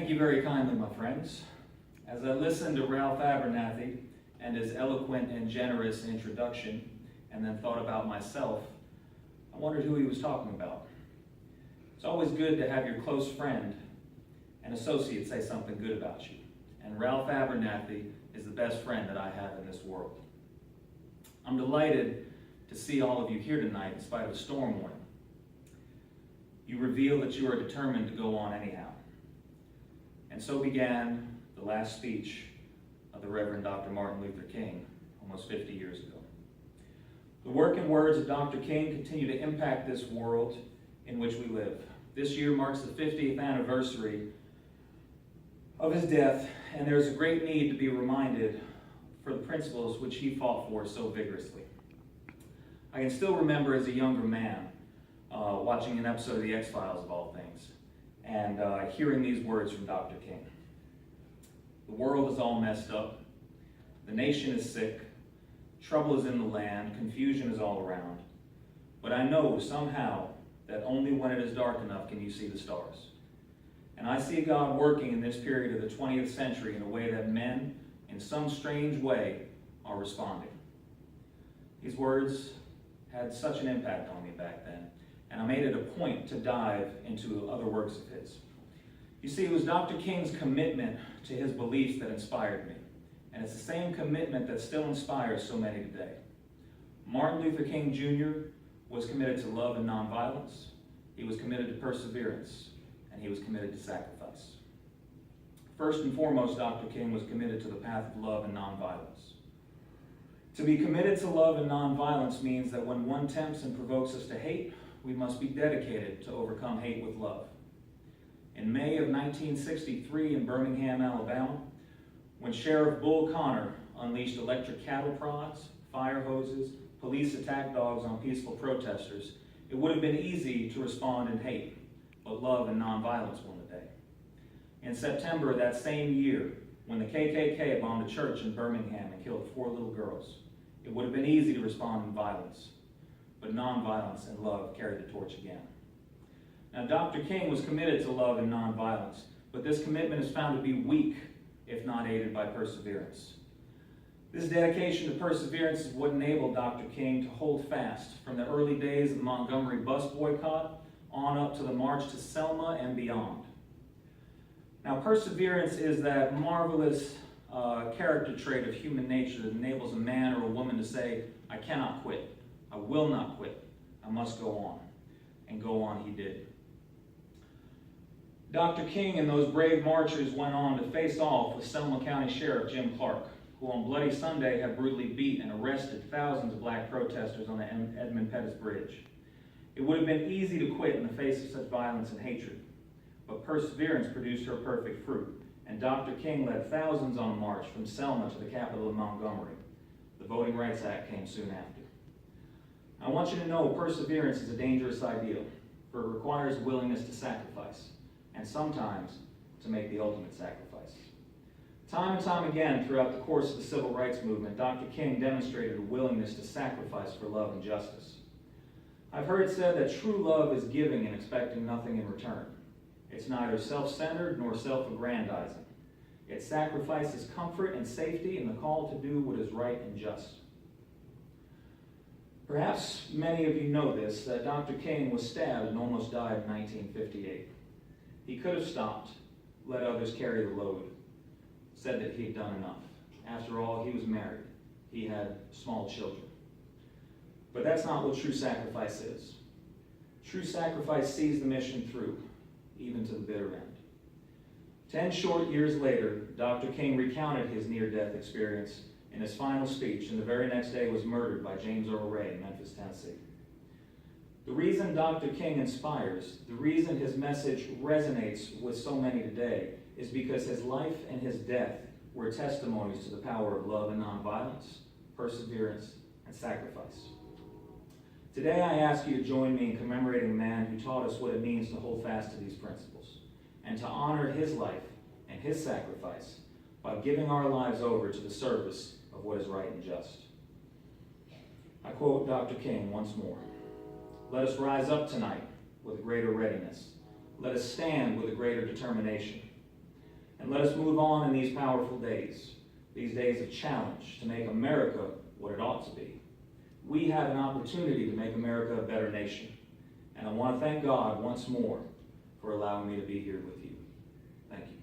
Thank you very kindly, my friends. As I listened to Ralph Abernathy and his eloquent and generous introduction, and then thought about myself, I wondered who he was talking about. It's always good to have your close friend and associate say something good about you. And Ralph Abernathy is the best friend that I have in this world. I'm delighted to see all of you here tonight in spite of a storm warning. You reveal that you are determined to go on anyhow. And so began the last speech of the Reverend Dr. Martin Luther King almost 50 years ago. The work and words of Dr. King continue to impact this world in which we live. This year marks the 50th anniversary of his death, and there is a great need to be reminded for the principles which he fought for so vigorously. I can still remember as a younger man watching an episode of The X-Files of all things, and hearing these words from Dr. King. The world is all messed up. The nation is sick. Trouble is in the land. Confusion is all around. But I know somehow that only when it is dark enough can you see the stars. And I see God working in this period of the 20th century in a way that men, in some strange way, are responding. These words had such an impact on me back then, and I made it a point to dive into other works of his. You see, it was Dr. King's commitment to his beliefs that inspired me, and it's the same commitment that still inspires so many today. Martin Luther King Jr. was committed to love and nonviolence. He was committed to perseverance, and he was committed to sacrifice. First and foremost, Dr. King was committed to the path of love and nonviolence. To be committed to love and nonviolence means that when one tempts and provokes us to hate, we must be dedicated to overcome hate with love. In May of 1963 in Birmingham, Alabama, when Sheriff Bull Connor unleashed electric cattle prods, fire hoses, police attack dogs on peaceful protesters, it would have been easy to respond in hate, but love and nonviolence won the day. In September of that same year, when the KKK bombed a church in Birmingham and killed 4 little girls, it would have been easy to respond in violence, but nonviolence and love carried the torch again. Now, Dr. King was committed to love and nonviolence, but this commitment is found to be weak if not aided by perseverance. This dedication to perseverance is what enabled Dr. King to hold fast from the early days of the Montgomery bus boycott on up to the march to Selma and beyond. Now, perseverance is that marvelous character trait of human nature that enables a man or a woman to say, I cannot quit. I will not quit. I must go on. And go on he did. Dr. King and those brave marchers went on to face off with Selma County Sheriff Jim Clark, who on Bloody Sunday had brutally beat and arrested thousands of black protesters on the Edmund Pettus Bridge. It would have been easy to quit in the face of such violence and hatred, but perseverance produced her perfect fruit, and Dr. King led thousands on a march from Selma to the capital of Montgomery. The Voting Rights Act came soon after. I want you to know perseverance is a dangerous ideal, for it requires a willingness to sacrifice, and sometimes to make the ultimate sacrifice. Time and time again throughout the course of the civil rights movement, Dr. King demonstrated a willingness to sacrifice for love and justice. I've heard it said that true love is giving and expecting nothing in return. It's neither self-centered nor self-aggrandizing. It sacrifices comfort and safety in the call to do what is right and just. Perhaps many of you know this, that Dr. King was stabbed and almost died in 1958. He could have stopped, let others carry the load, said that he had done enough. After all, he was married. He had small children. But that's not what true sacrifice is. True sacrifice sees the mission through, even to the bitter end. 10 short years later, Dr. King recounted his near-death experience in his final speech, and the very next day was murdered by James Earl Ray in Memphis, Tennessee. The reason Dr. King inspires, the reason his message resonates with so many today, is because his life and his death were testimonies to the power of love and nonviolence, perseverance, and sacrifice. Today I ask you to join me in commemorating a man who taught us what it means to hold fast to these principles, and to honor his life and his sacrifice by giving our lives over to the service of what is right and just. I quote Dr. King once more. Let us rise up tonight with a greater readiness. Let us stand with a greater determination. And let us move on in these powerful days, these days of challenge to make America what it ought to be. We have an opportunity to make America a better nation. And I want to thank God once more for allowing me to be here with you. Thank you.